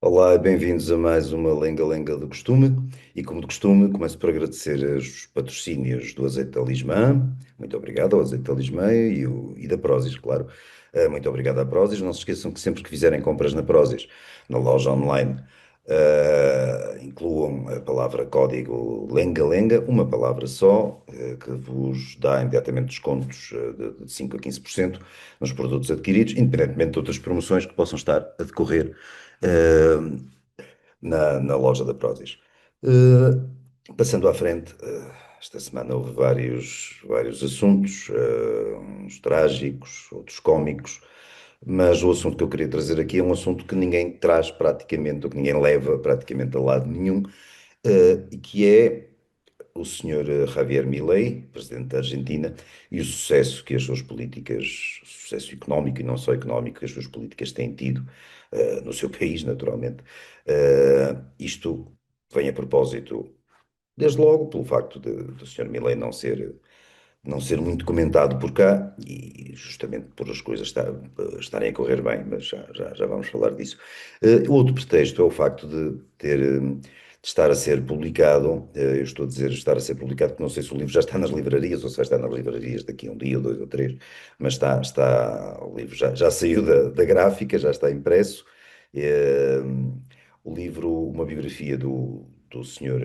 Olá e bem-vindos a mais uma Lenga-Lenga do Costume. E como de costume, começo por agradecer os patrocínios do Azeite Talismã. Muito obrigado ao Azeite Talismã e da Prozis, claro. Muito obrigado à Prozis. Não se esqueçam que sempre que fizerem compras na Prozis, na loja online, incluam a palavra código Lenga-Lenga, uma palavra só, que vos dá imediatamente descontos de 5 a 15% nos produtos adquiridos, independentemente de outras promoções que possam estar a decorrer eh, na loja da Prozis. Passando à frente, esta semana houve vários assuntos, uns trágicos, outros cómicos, mas o assunto que eu queria trazer aqui é um assunto que ninguém traz praticamente, ou que ninguém leva praticamente a lado nenhum, e que é o senhor Javier Milei, presidente da Argentina, e o sucesso que as suas políticas, sucesso económico e não só económico, que as suas políticas têm tido no seu país, naturalmente. Isto vem a propósito, desde logo, pelo facto do senhor Milei não ser muito comentado por cá e justamente por as coisas estarem a correr bem, mas já vamos falar disso. O outro pretexto é o facto de estar a ser publicado, eu estou a dizer estar a ser publicado, porque não sei se o livro já está nas livrarias ou se vai estar nas livrarias daqui a um dia, ou dois ou três, mas o livro já saiu da gráfica, já está impresso. Eh, o livro, uma biografia do senhor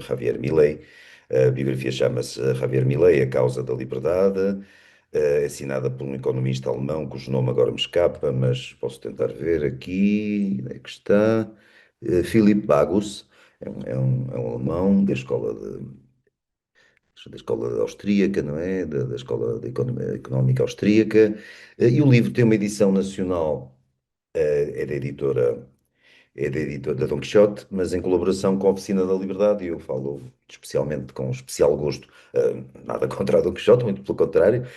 Javier Milei. A biografia chama-se Javier Milei, A Causa da Liberdade, é assinada por um economista alemão, cujo nome agora me escapa, mas posso tentar ver aqui, onde é que está? Philipp Bagus, é um alemão da escola austríaca, não é? Da escola de económica austríaca, e o livro tem uma edição nacional, é da editora da Dom Quixote, mas em colaboração com a Oficina da Liberdade, e eu falo especialmente com especial gosto, nada contra a Dom Quixote, muito pelo contrário,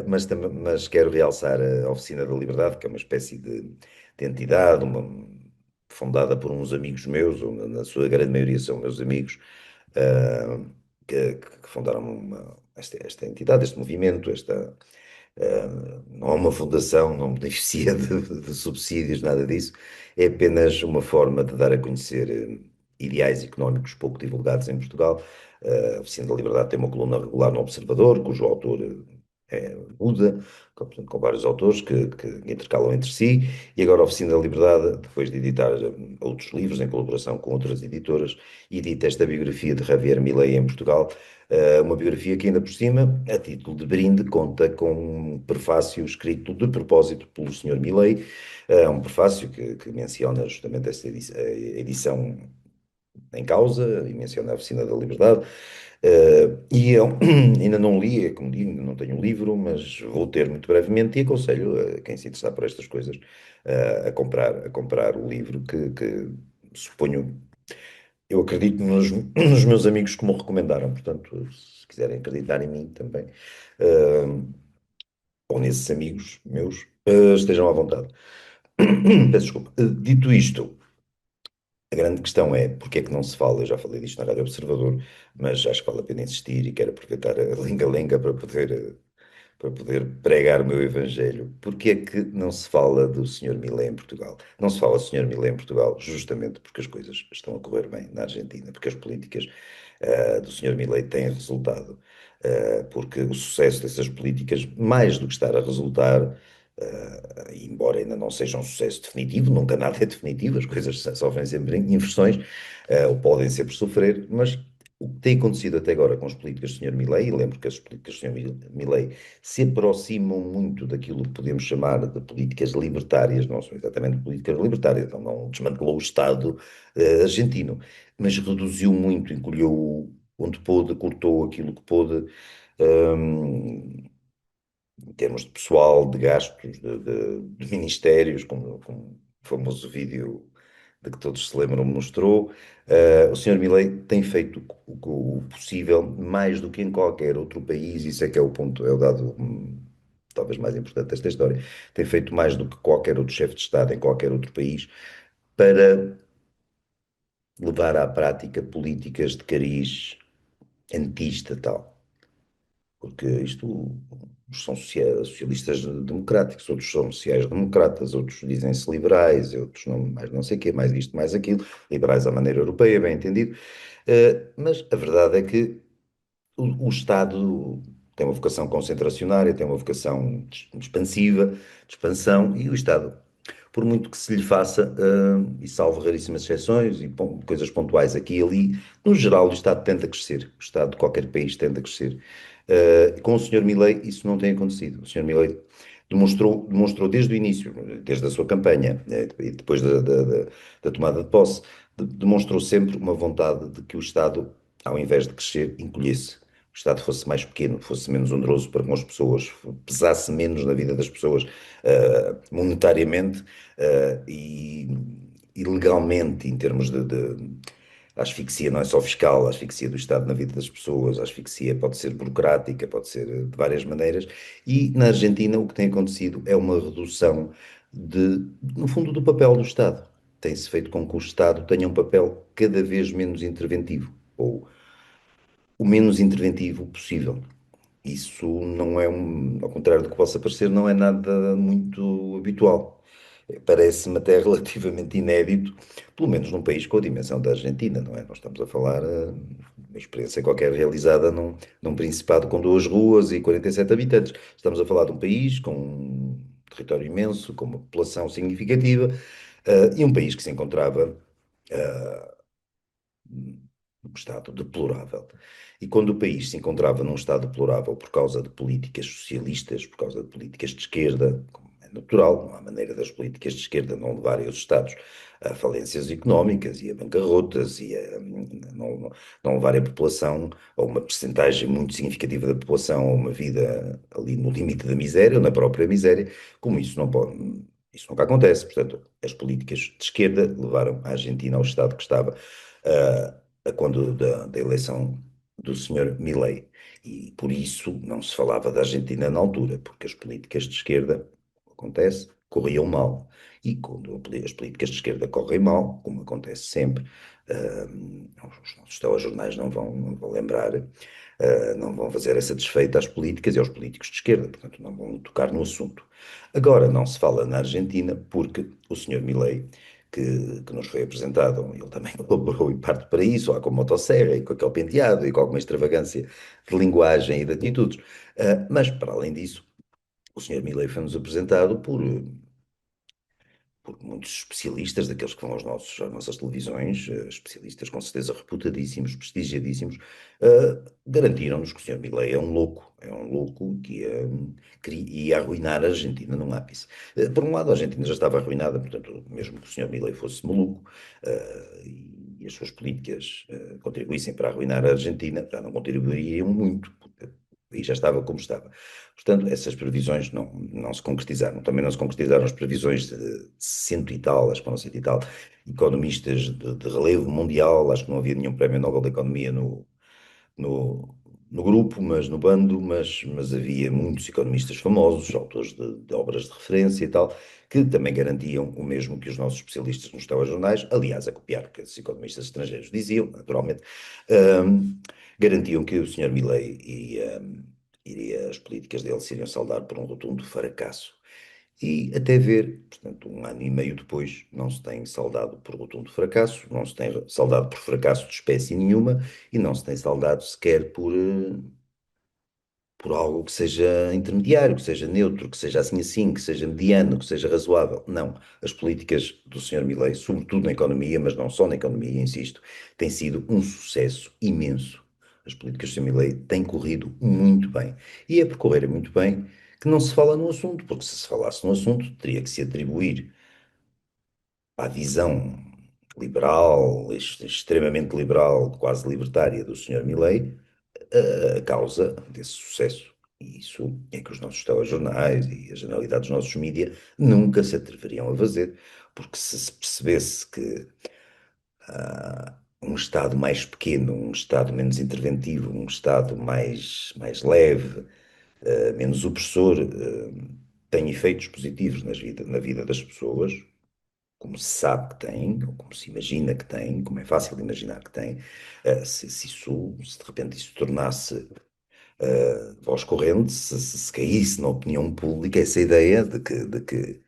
mas quero realçar a Oficina da Liberdade, que é uma espécie de entidade, fundada por uns amigos meus, ou na sua grande maioria são meus amigos, eh, que fundaram esta entidade, este movimento, não é uma fundação, não beneficia de subsídios, nada disso. É apenas uma forma de dar a conhecer ideais económicos pouco divulgados em Portugal. A Oficina da Liberdade tem uma coluna regular no Observador, cujo autor muda, com vários autores que intercalam entre si, e agora a Oficina da Liberdade, depois de editar outros livros em colaboração com outras editoras, edita esta biografia de Javier Milei em Portugal, uma biografia que ainda por cima, a título de brinde, conta com um prefácio escrito de propósito pelo senhor Milei, um prefácio que menciona justamente esta edição em causa, e menciona a Oficina da Liberdade. E eu ainda não li, como digo, ainda não tenho o livro, mas vou ter muito brevemente e aconselho a quem se interessar por estas coisas a comprar o livro que suponho, eu acredito nos meus amigos que me o recomendaram, portanto, se quiserem acreditar em mim também, uh, ou nesses amigos meus, estejam à vontade. Peço desculpa. Dito isto, a grande questão é porque é que não se fala, eu já falei disto na Rádio Observador, mas acho que vale a pena insistir e quero aproveitar a lenga-lenga para poder pregar o meu evangelho. Porque é que não se fala do Senhor Milei em Portugal? Não se fala do Senhor Milei em Portugal justamente porque as coisas estão a correr bem na Argentina, porque as políticas do Senhor Milei têm resultado, porque o sucesso dessas políticas, mais do que estar a resultar, embora ainda não seja um sucesso definitivo, nunca nada é definitivo, as coisas sofrem sempre inversões, ou podem sempre sofrer, mas o que tem acontecido até agora com as políticas do Sr. Milei, e lembro que as políticas do Sr. Milei se aproximam muito daquilo que podemos chamar de políticas libertárias, não são exatamente políticas libertárias, não desmantelou o Estado argentino, mas reduziu muito, encolheu onde pôde, cortou aquilo que pôde, hum, em termos de pessoal, de gastos, de ministérios, como o famoso vídeo de que todos se lembram mostrou. O Sr. Milei tem feito o possível, mais do que em qualquer outro país, isso é que é o ponto, é o dado talvez mais importante desta história, tem feito mais do que qualquer outro chefe de Estado em qualquer outro país para levar à prática políticas de cariz antista tal. porque isto, uns são socialistas democráticos, outros são sociais-democratas, outros dizem-se liberais, outros não, mais não sei o quê, mais isto, mais aquilo, liberais à maneira europeia, bem entendido. Mas a verdade é que o Estado tem uma vocação concentracionária, tem uma vocação expansiva, de expansão, e o Estado, por muito que se lhe faça, e salvo raríssimas exceções e coisas pontuais aqui e ali, no geral o Estado tende a crescer. O Estado de qualquer país tende a crescer. Com o Sr. Milei isso não tem acontecido. O Sr. Milei demonstrou desde o início, desde a sua campanha, e depois da tomada de posse, demonstrou sempre uma vontade de que o Estado, ao invés de crescer, encolhesse. O Estado fosse mais pequeno, fosse menos oneroso para com as pessoas, pesasse menos na vida das pessoas, monetariamente, e legalmente, em termos a asfixia não é só fiscal, a asfixia do Estado na vida das pessoas, a asfixia pode ser burocrática, pode ser de várias maneiras. E na Argentina o que tem acontecido é uma redução no fundo, do papel do Estado. Tem-se feito com que o Estado tenha um papel cada vez menos interventivo, ou o menos interventivo possível. Isso não é ao contrário do que possa parecer, não é nada muito habitual. Parece-me até relativamente inédito, pelo menos num país com a dimensão da Argentina, não é? Nós estamos a falar uma experiência qualquer realizada num principado com 2 ruas e 47 habitantes. Estamos a falar de um país com um território imenso, com uma população significativa, e um país que se encontrava num estado deplorável. E quando o país se encontrava num estado deplorável por causa de políticas socialistas, por causa de políticas de esquerda, como é natural, não há maneira das políticas de esquerda não levarem os Estados a falências económicas e a bancarrotas e a não levarem a população, ou uma percentagem muito significativa da população, a uma vida ali no limite da miséria ou na própria miséria, como isso não pode. Isso nunca acontece. Portanto, as políticas de esquerda levaram a Argentina ao estado que estava. ah, quando da eleição do senhor Milei. E por isso não se falava da Argentina na altura, porque as políticas de esquerda, acontece, corriam mal. E quando as políticas de esquerda correm mal, como acontece sempre, os nossos telejornais não vão lembrar, não vão fazer essa desfeita às políticas e aos políticos de esquerda, portanto não vão tocar no assunto. Agora não se fala na Argentina porque o senhor Milei que nos foi apresentado, ele também colaborou em parte para isso, lá com a motosserra e com aquele penteado e com alguma extravagância de linguagem e de atitudes. Mas, para além disso, o senhor Milei foi-nos apresentado por muitos especialistas, daqueles que vão às nossas televisões, especialistas com certeza reputadíssimos, prestigiadíssimos, garantiram-nos que o senhor Milei é um louco ia arruinar a Argentina num ápice. Por um lado, a Argentina já estava arruinada, portanto, mesmo que o senhor Milei fosse maluco, e as suas políticas contribuíssem para arruinar a Argentina, já não contribuiriam muito, porque e já estava como estava. Portanto, essas previsões não se concretizaram. Também não se concretizaram as previsões de cento e tal, acho que foram cento e tal, economistas de relevo mundial. Acho que não havia nenhum prémio Nobel da Economia no, no grupo, mas no bando, mas havia muitos economistas famosos, autores de obras de referência e tal, que também garantiam o mesmo que os nossos especialistas nos telejornais, aliás, a copiar o que os economistas estrangeiros diziam, naturalmente, hum, garantiam que o senhor Milei as políticas dele se iriam saldar por um rotundo fracasso. E até ver, portanto, 1 ano e meio depois, não se tem saldado por rotundo fracasso, não se tem saldado por fracasso de espécie nenhuma e não se tem saldado sequer por algo que seja intermediário, que seja neutro, que seja assim assim, que seja mediano, que seja razoável. Não. As políticas do Sr. Milei, sobretudo na economia, mas não só na economia, insisto, têm sido um sucesso imenso. As políticas do Sr. Milei têm corrido muito bem. E é por correrem muito bem que não se fala no assunto, porque se falasse no assunto, teria que se atribuir à visão liberal, extremamente liberal, quase libertária do Sr. Milei, a causa desse sucesso. E isso é que os nossos telejornais e a generalidade dos nossos mídias nunca se atreveriam a fazer, porque se percebesse que um Estado mais pequeno, um Estado menos interventivo, um Estado mais leve, menos opressor, tem efeitos positivos na vida das pessoas, como se sabe que tem, ou como se imagina que tem, como é fácil de imaginar que tem, se de repente isso tornasse voz corrente, se caísse na opinião pública essa ideia de que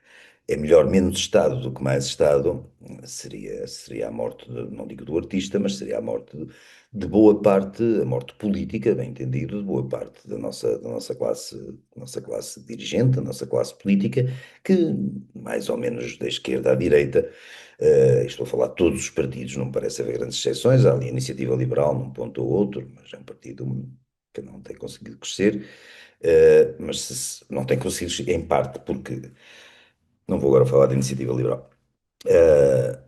é melhor menos Estado do que mais Estado, seria a morte, não digo do artista, mas seria a morte de boa parte, a morte política, bem entendido, de boa parte da nossa classe dirigente, da nossa classe política, que mais ou menos da esquerda à direita, estou a falar de todos os partidos, não me parece haver grandes exceções, há ali a Iniciativa Liberal num ponto ou outro, mas é um partido que não tem conseguido crescer, mas não tem conseguido, em parte porque não vou agora falar da iniciativa liberal.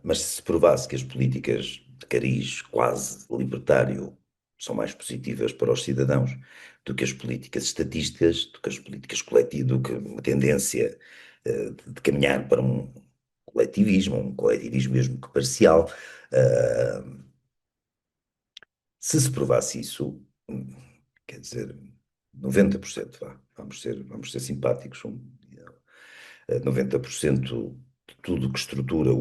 Mas se se provasse que as políticas de cariz quase libertário são mais positivas para os cidadãos do que as políticas estatísticas, do que as políticas coletivas, do que uma tendência de caminhar para um coletivismo mesmo que parcial, uh, se provasse isso, quer dizer, 90%, vá, vamos ser simpáticos, 90% de tudo que estrutura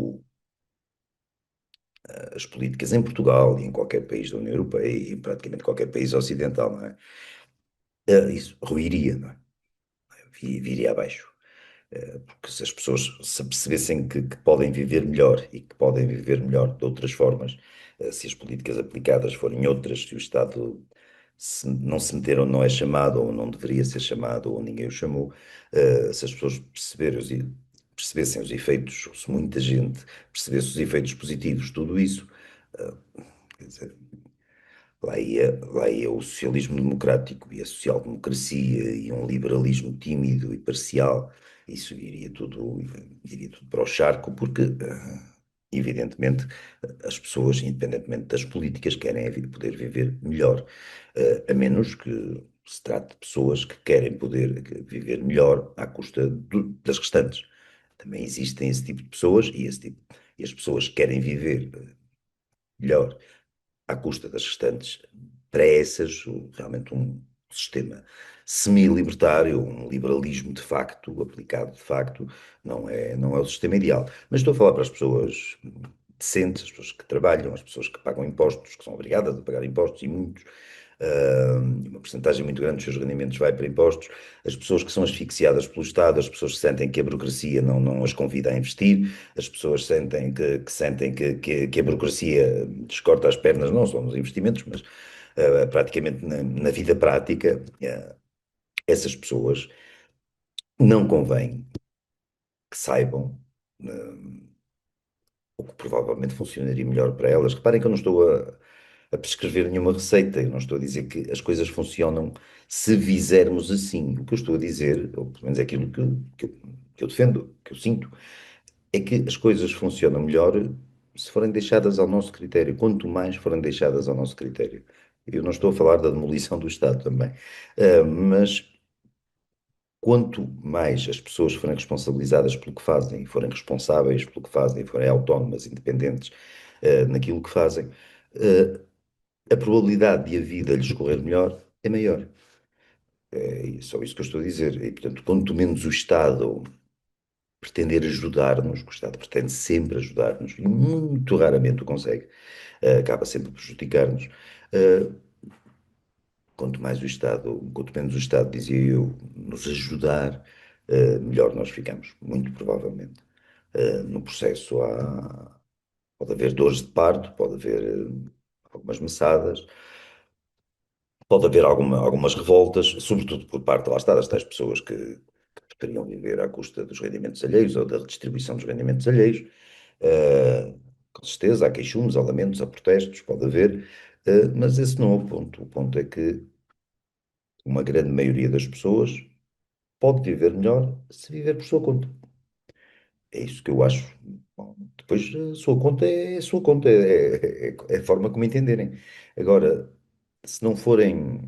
as políticas em Portugal e em qualquer país da União Europeia e praticamente qualquer país ocidental, não é? Isso ruiria, não é? Viria abaixo. Porque se as pessoas se percebessem que podem viver melhor e que podem viver melhor de outras formas, se as políticas aplicadas forem outras, se o Estado não se meter onde não é chamado ou não deveria ser chamado ou ninguém o chamou, se as pessoas percebessem os efeitos, se muita gente percebesse os efeitos positivos de tudo isso, eh, quer dizer, lá ia o socialismo democrático e a social-democracia e um liberalismo tímido e parcial. Isso iria tudo para o charco, porque, evidentemente, as pessoas, independentemente das políticas, querem poder viver melhor, a menos que se trate de pessoas que querem poder viver melhor à custa das restantes. Também existem esse tipo de pessoas e as pessoas que querem viver melhor à custa das restantes. Para essas, realmente um sistema semi-libertário, um liberalismo de facto, aplicado de facto, não é o sistema ideal. Mas estou a falar para as pessoas decentes, as pessoas que trabalham, as pessoas que pagam impostos, que são obrigadas a pagar impostos e muitos. Uma porcentagem muito grande dos seus rendimentos vai para impostos, as pessoas que são asfixiadas pelo Estado, as pessoas que sentem que a burocracia não as convida a investir, as pessoas sentem que a burocracia lhes corta as pernas, não só nos investimentos, mas praticamente na vida prática, essas pessoas não convém que saibam o que provavelmente funcionaria melhor para elas. Reparem que eu não estou a prescrever nenhuma receita, eu não estou a dizer que as coisas funcionam se fizermos assim. O que eu estou a dizer, ou pelo menos é aquilo que eu defendo, que eu sinto, é que as coisas funcionam melhor se forem deixadas ao nosso critério, quanto mais forem deixadas ao nosso critério. Eu não estou a falar da demolição do Estado também, mas quanto mais as pessoas forem responsabilizadas pelo que fazem, e forem responsáveis pelo que fazem, e forem autónomas, independentes, naquilo que fazem, a probabilidade de a vida lhes correr melhor é maior. É só isso que eu estou a dizer. E, portanto, quanto menos o Estado pretender ajudar-nos, que o Estado pretende sempre ajudar-nos, e muito raramente o consegue, acaba sempre a prejudicar-nos. Uh, quanto menos o Estado, dizia eu, nos ajudar, melhor nós ficamos, muito provavelmente. No processo pode haver dores de parto, pode haver algumas maçadas, pode haver algumas revoltas, sobretudo por parte, lá está, das tais pessoas que preferiam viver à custa dos rendimentos alheios ou da redistribuição dos rendimentos alheios. Eh, com certeza, há queixumes, há lamentos, há protestos, pode haver, mas esse não é o ponto. O ponto é que uma grande maioria das pessoas pode viver melhor se viver por sua conta. É isso que eu acho. Bom, depois a sua conta é a sua conta, é a forma como entenderem. Agora, se não forem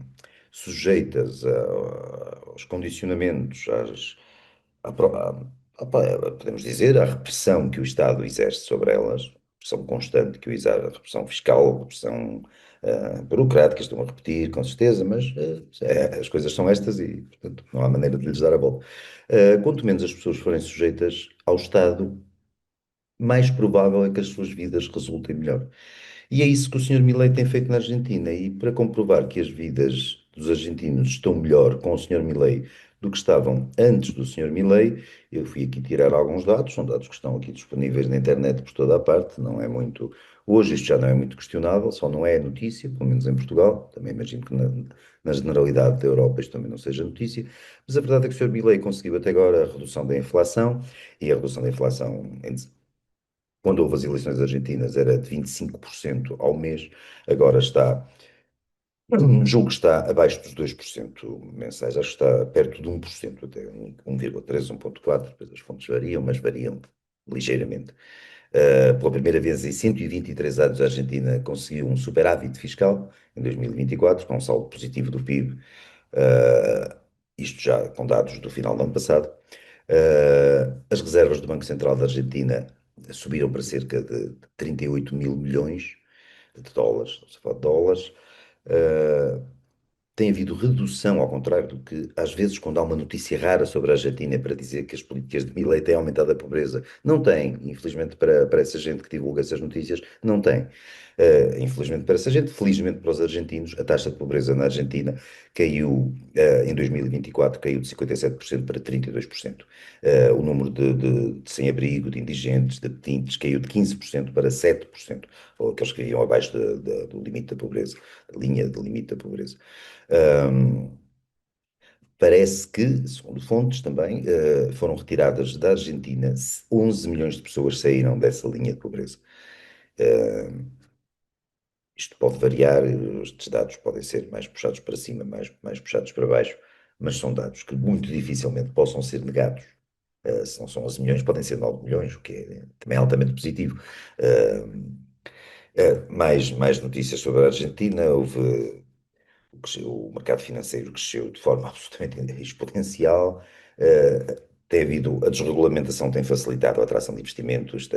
sujeitas aos condicionamentos, podemos dizer, à repressão que o Estado exerce sobre elas, repressão constante que o exerce, a repressão fiscal, a repressão burocrática, estou a repetir, com certeza, mas as coisas são estas e, portanto, não há maneira de lhes dar a volta. Quanto menos as pessoas forem sujeitas ao Estado, mais provável é que as suas vidas resultem melhor. E é isso que o Sr. Milei tem feito na Argentina. E para comprovar que as vidas dos argentinos estão melhor com o Senhor Milei do que estavam antes do Senhor Milei. Eu fui aqui tirar alguns dados, são dados que estão aqui disponíveis na internet por toda a parte, não é muito. Hoje isto já não é muito questionável, só não é notícia, pelo menos em Portugal. Também imagino que na generalidade da Europa isto também não seja notícia. Mas a verdade é que o Senhor Milei conseguiu até agora a redução da inflação, e a redução da inflação, quando houve as eleições argentinas, era de 25% ao mês, agora está. Julgo que está abaixo dos 2% mensais, acho que está perto de 1%, até 1,3, 1,4, depois as fontes variam, mas variam ligeiramente. Pela primeira vez em 123 anos, a Argentina conseguiu um superávit fiscal em 2024, com um saldo positivo do PIB, uh, isto já com dados do final do ano passado. As reservas do Banco Central da Argentina subiram para cerca de 38 mil milhões de dólares, estamos a falar de dólares. Uh, Tem havido redução, ao contrário do que às vezes quando há uma notícia rara sobre a Argentina para dizer que as políticas de Milei têm aumentado a pobreza. Não tem, infelizmente para essa gente que divulga essas notícias, não tem. Infelizmente para essa gente, felizmente para os argentinos, a taxa de pobreza na Argentina caiu, em 2024, caiu de 57% para 32%. O número de sem-abrigo, de indigentes, de petintes, caiu de 15% para 7%, ou aqueles que viviam abaixo do limite da pobreza, da linha de limite da pobreza. Um, Parece que, segundo fontes também, foram retiradas da Argentina 11 milhões de pessoas saíram dessa linha de pobreza. Uh, Isto pode variar, estes dados podem ser mais puxados para cima, mais puxados para baixo, mas são dados que muito dificilmente possam ser negados. Se não são 11 milhões, podem ser 9 milhões, o que é também altamente positivo. Uh, mais notícias sobre a Argentina. O mercado financeiro cresceu de forma absolutamente exponencial. Tem havido, a desregulamentação tem facilitado a atração de investimentos,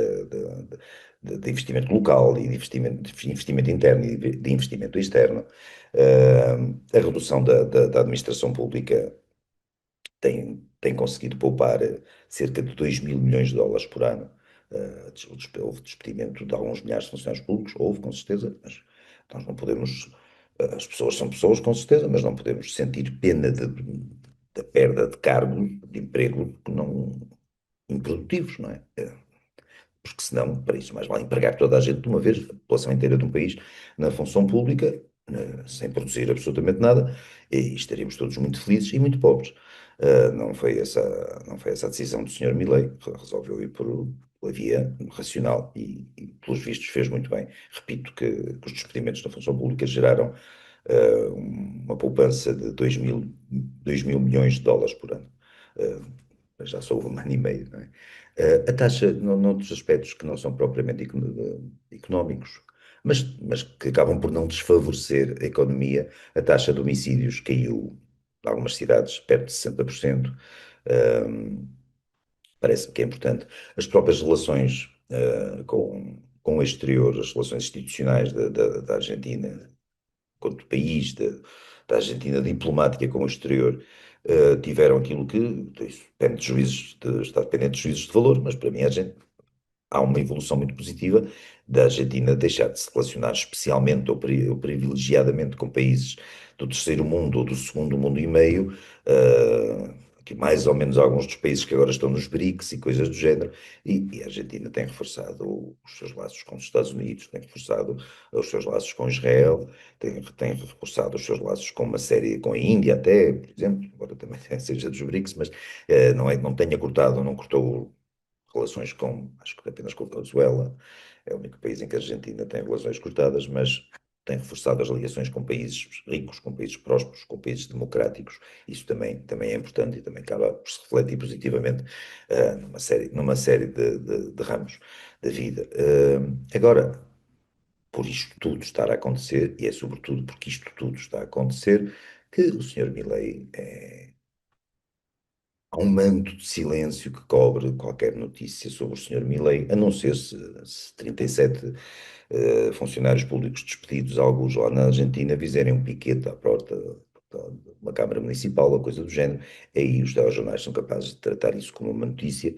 de investimento local e de investimento interno e de investimento externo. A redução da administração pública tem conseguido poupar cerca de 2 mil milhões de dólares por ano. Houve despedimento de alguns milhares de funcionários públicos, houve, com certeza, mas nós não podemos. As pessoas são pessoas, com certeza, mas não podemos sentir pena da perda de cargo, de emprego que não, improdutivos, não é? Porque senão, para isso, mais vale empregar toda a gente de uma vez, a população inteira de um país, na função pública, sem produzir absolutamente nada, e estaríamos todos muito felizes e muito pobres. Não foi essa a decisão do Senhor Milei, resolveu ir pela via racional e, pelos vistos, fez muito bem. Repito que os despedimentos na função pública geraram uma poupança de 2 mil milhões de dólares por ano. Mas já só houve um ano e meio, não é? A taxa, noutros aspectos que não são propriamente económicos, mas que acabam por não desfavorecer a economia, a taxa de homicídios caiu em algumas cidades perto de 60%. Ahm, Parece-me que é importante. As próprias relações com o exterior, as relações institucionais da Argentina, quanto país, da Argentina diplomática com o exterior, tiveram aquilo que isso depende de juízes, está dependente de juízes de valor, mas para mim há uma evolução muito positiva da Argentina deixar de se relacionar especialmente ou privilegiadamente com países do terceiro mundo ou do segundo mundo e meio, que mais ou menos alguns dos países que agora estão nos BRICS e coisas do género, e a Argentina tem reforçado os seus laços com os Estados Unidos, tem reforçado os seus laços com Israel, tem reforçado os seus laços com uma série, com a Índia até, por exemplo, embora também seja dos BRICS, mas não tenha cortado, não cortou relações acho que apenas com a Venezuela, é o único país em que a Argentina tem relações cortadas, mas tem reforçado as ligações com países ricos, com países prósperos, com países democráticos. Isso também é importante e também acaba por se refletir positivamente numa série de ramos da vida. Agora, por isto tudo estar a acontecer, e é sobretudo porque isto tudo está a acontecer, que o Senhor Milei há um manto de silêncio que cobre qualquer notícia sobre o Senhor Milei, a não ser se 37 funcionários públicos despedidos, alguns lá na Argentina, fizerem um piquete à porta de uma Câmara Municipal ou coisa do género. Aí os telejornais são capazes de tratar isso como uma notícia,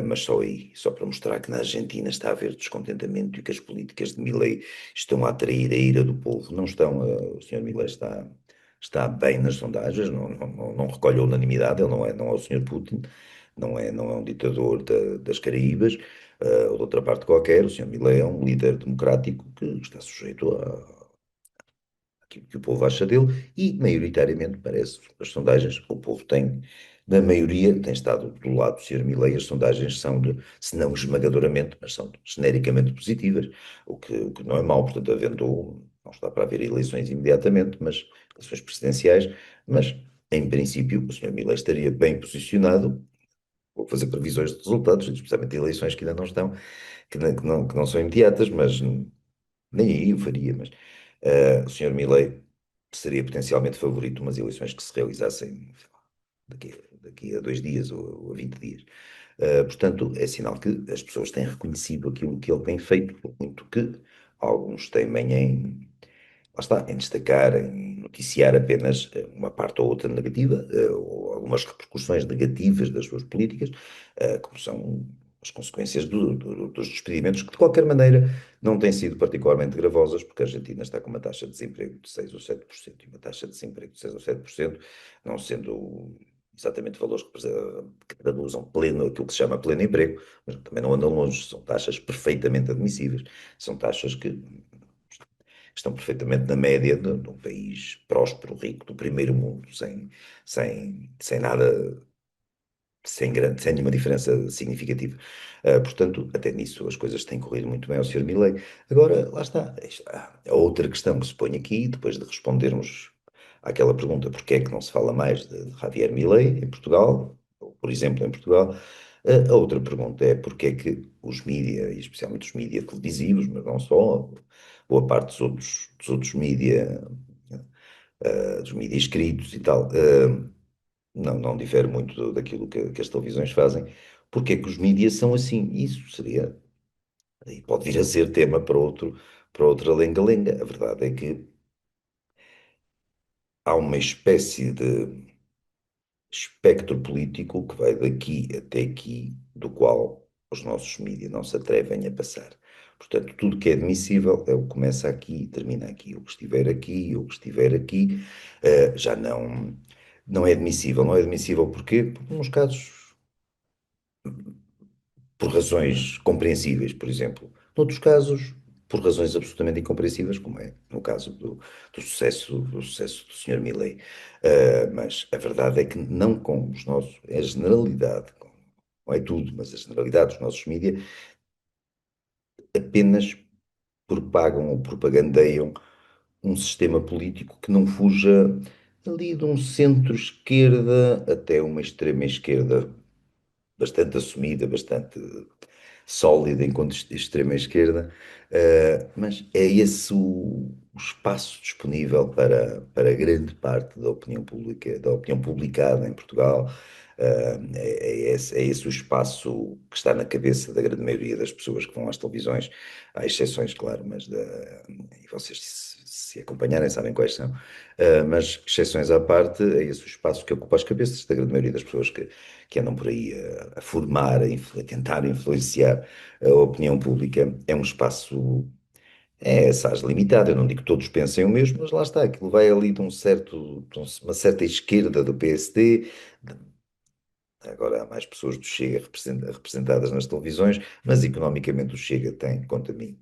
mas só aí, só para mostrar que na Argentina está a haver descontentamento e que as políticas de Milei estão a atrair a ira do povo. Não estão, o Senhor Milei está bem nas sondagens, não recolhe a unanimidade, ele não é o Sr. Putin, não é um ditador das Caraíbas, ou de outra parte qualquer, o Sr. Milei é um líder democrático que está sujeito aquilo que o povo acha dele e, maioritariamente, parece, as sondagens, o povo tem, na maioria, tem estado do lado do Sr. Milei, as sondagens são, se não esmagadoramente, mas são genericamente positivas, o que não é mau, portanto, não está para haver eleições imediatamente, mas eleições presidenciais, mas, em princípio, o Sr. Milei estaria bem posicionado. Vou fazer previsões de resultados, especialmente eleições que ainda não estão, que não são imediatas, mas nem aí o faria, mas o Sr. Milei seria potencialmente favorito umas eleições que se realizassem, sei lá, daqui a 2 dias ou a 20 dias. Portanto, é sinal que as pessoas têm reconhecido aquilo que ele tem feito, muito que alguns temem lá está, em destacar, em noticiar apenas uma parte ou outra negativa, ou algumas repercussões negativas das suas políticas, como são as consequências dos despedimentos, que de qualquer maneira não têm sido particularmente gravosas, porque a Argentina está com uma taxa de desemprego de 6 ou 7% e uma taxa de desemprego de 6 ou 7%, não sendo exatamente valores que traduzam pleno, aquilo que se chama pleno emprego, mas também não andam longe, são taxas perfeitamente admissíveis, são taxas que estão perfeitamente na média de um país próspero, rico, do primeiro mundo, sem nada, sem nenhuma diferença significativa. Portanto, até nisso as coisas têm corrido muito bem ao Sr. Milei. Agora, lá está. A outra questão que se põe aqui, depois de respondermos àquela pergunta, porque é que não se fala mais de Javier Milei em Portugal, ou, por exemplo, em Portugal, a outra pergunta é porque é que os mídia, e especialmente os mídia televisivos, mas não só, boa parte dos outros mídia, dos mídia escritos e tal, não difere muito daquilo que as televisões fazem. Porque é que os mídias são assim? Isso seria, e pode vir a ser tema para outra lenga-lenga. A verdade é que há uma espécie de espectro político que vai daqui até aqui, do qual os nossos mídias não se atrevem a passar. Portanto, tudo que é admissível é o que começa aqui e termina aqui. O que estiver aqui, já não é admissível. Não é admissível porquê? Porque nos casos por razões compreensíveis, por exemplo. Noutros casos, por razões absolutamente incompreensíveis, como é no caso do sucesso do Sr. Milley. Mas a verdade é que não com os nossos, é a generalidade, não é tudo, mas a generalidade dos nossos mídias apenas propagam ou propagandeiam um sistema político que não fuja ali de um centro-esquerda até uma extrema-esquerda bastante assumida, bastante sólida enquanto extrema-esquerda, mas é esse o espaço disponível para grande parte da opinião pública, da opinião publicada em Portugal. É esse o espaço que está na cabeça da grande maioria das pessoas que vão às televisões. Há exceções, claro, e vocês, se acompanharem, sabem quais são. Mas, exceções à parte, é esse o espaço que ocupa as cabeças da grande maioria das pessoas que andam por aí a formar, a tentar influenciar a opinião pública. É um espaço, assaz limitado. Eu não digo que todos pensem o mesmo, mas lá está, aquilo vai ali de uma certa esquerda do PSD. Agora há mais pessoas do Chega representadas nas televisões, mas economicamente o Chega tem, quanto a mim,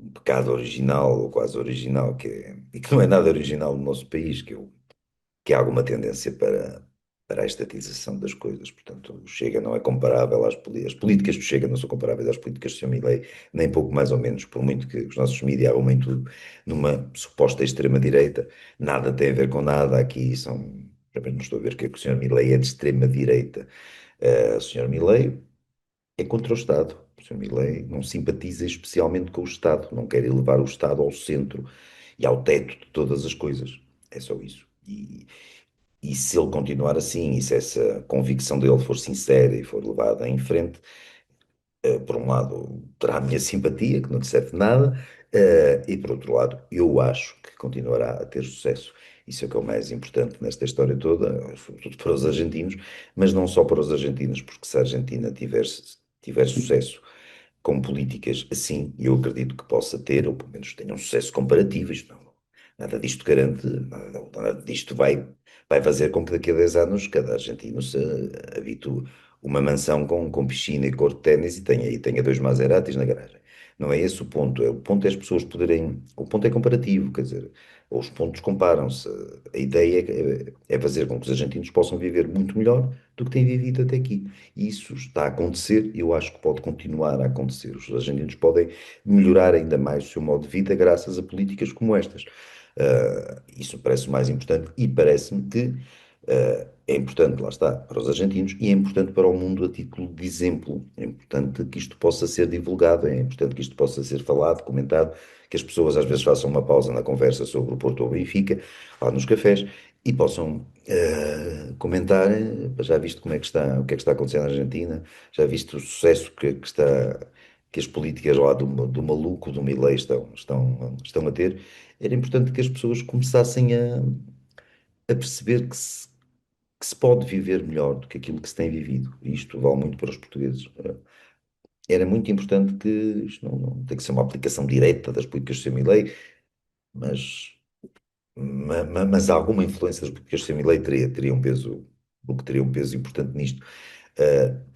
um pecado original, ou quase original, e que não é nada original no nosso país, que há alguma tendência para a estatização das coisas. Portanto, o Chega não é comparável as políticas do Chega não são comparáveis às políticas do Sr. Milei, nem pouco mais ou menos, por muito que os nossos mídias arrumem tudo numa suposta extrema-direita, nada tem a ver com nada, aqui são. Primeiro, não estou a ver que o Sr. Milei é de extrema-direita. O Sr. Milei é contra o Estado. O Sr. Milei não simpatiza especialmente com o Estado, não quer elevar o Estado ao centro e ao teto de todas as coisas. É só isso. E se ele continuar assim, e se essa convicção dele for sincera e for levada em frente, por um lado, terá a minha simpatia, que não lhe serve de nada, e por outro lado, eu acho que continuará a ter sucesso. Isso é o que é o mais importante nesta história toda, sobretudo para os argentinos, mas não só para os argentinos, porque se a Argentina tiver sucesso com políticas assim, eu acredito que possa ter, ou pelo menos tenha um sucesso comparativo, isto Nada disto garante, nada disto vai fazer com que daqui a 10 anos cada argentino se habitue uma mansão com piscina e court de ténis e tenha dois Maseratis na garagem. Não é esse o ponto. O ponto é as pessoas poderem. O ponto é comparativo, quer dizer, os pontos comparam-se. A ideia é fazer com que os argentinos possam viver muito melhor do que têm vivido até aqui. E isso está a acontecer e eu acho que pode continuar a acontecer. Os argentinos podem melhorar ainda mais o seu modo de vida graças a políticas como estas. Isso parece o mais importante e parece-me que é importante, lá está, para os argentinos e é importante para o mundo a título de exemplo. É importante que isto possa ser divulgado, é importante que isto possa ser falado, comentado, que as pessoas às vezes façam uma pausa na conversa sobre o Porto ou o Benfica, lá nos cafés, e possam comentar, já viste como é que está, o que é que está acontecendo na Argentina, já viste o sucesso que está, que as políticas lá do maluco, do Milei estão a ter. Era importante que as pessoas começassem a perceber que se pode viver melhor do que aquilo que se tem vivido. E isto vale muito para os portugueses. Era muito importante que isto não tem que ser uma aplicação direta das políticas de Semilei, mas, mas alguma influência das políticas de Semilei teria um peso, o que teria um peso importante nisto. Uh,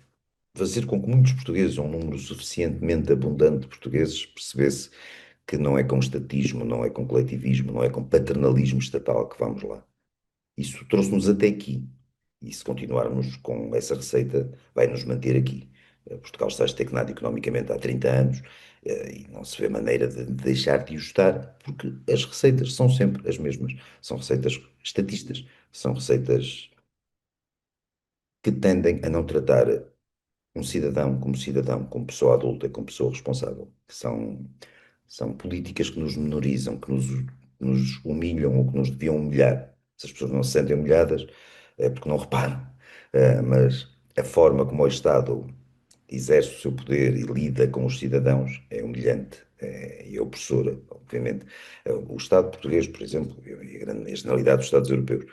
Fazer com que muitos portugueses, um número suficientemente abundante de portugueses, percebesse que não é com estatismo, não é com coletivismo, não é com paternalismo estatal que vamos lá. Isso trouxe-nos até aqui. E se continuarmos com essa receita, vai nos manter aqui. Portugal está estagnado economicamente há 30 anos, e não se vê maneira de deixar de o estar, porque as receitas são sempre as mesmas. São receitas estatistas, são receitas que tendem a não tratar um cidadão, como pessoa adulta, como pessoa responsável. São políticas que nos menorizam, que nos humilham ou que nos deviam humilhar. Se as pessoas não se sentem humilhadas, é porque não reparam. Mas a forma como o Estado exerce o seu poder e lida com os cidadãos é humilhante, e é opressora, obviamente. O Estado português, por exemplo, e a generalidade dos Estados europeus,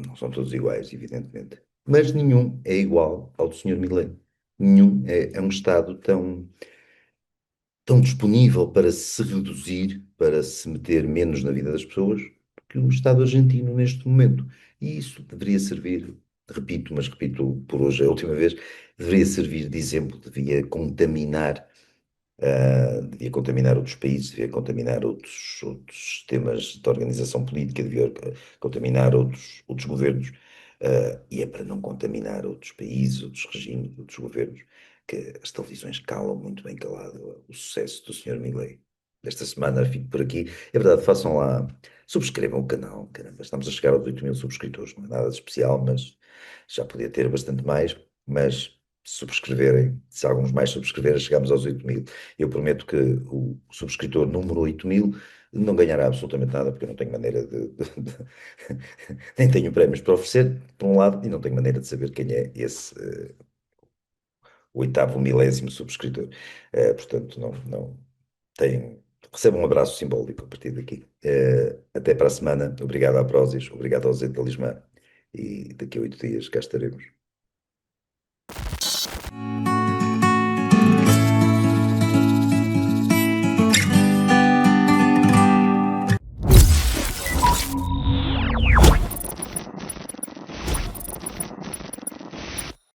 não são todos iguais, evidentemente. Mas nenhum é igual ao do Sr. Milei. Nenhum é um Estado tão disponível para se reduzir, para se meter menos na vida das pessoas, que o Estado argentino neste momento. E isso deveria servir, repito, mas repito por hoje a última vez, deveria servir de exemplo, devia contaminar outros países, devia contaminar outros sistemas de organização política, devia contaminar outros governos, e é para não contaminar outros países, outros regimes, outros governos, que as televisões calam muito bem calado o sucesso do Senhor Milei. Esta semana fico por aqui. É verdade, façam lá, subscrevam o canal, caramba, estamos a chegar aos 8 mil subscritores, não é nada de especial, mas já podia ter bastante mais, mas se subscreverem, se alguns mais subscreverem, chegamos aos 8 mil. Eu prometo que o subscritor número 8 mil não ganhará absolutamente nada, porque eu não tenho maneira nem tenho prémios para oferecer, por um lado, e não tenho maneira de saber quem é esse oitavo milésimo subscritor. Portanto, não tem. Receba um abraço simbólico a partir daqui. Até para a semana. Obrigado à Prozis, obrigado ao Zé Talismã. E daqui a 8 dias cá estaremos.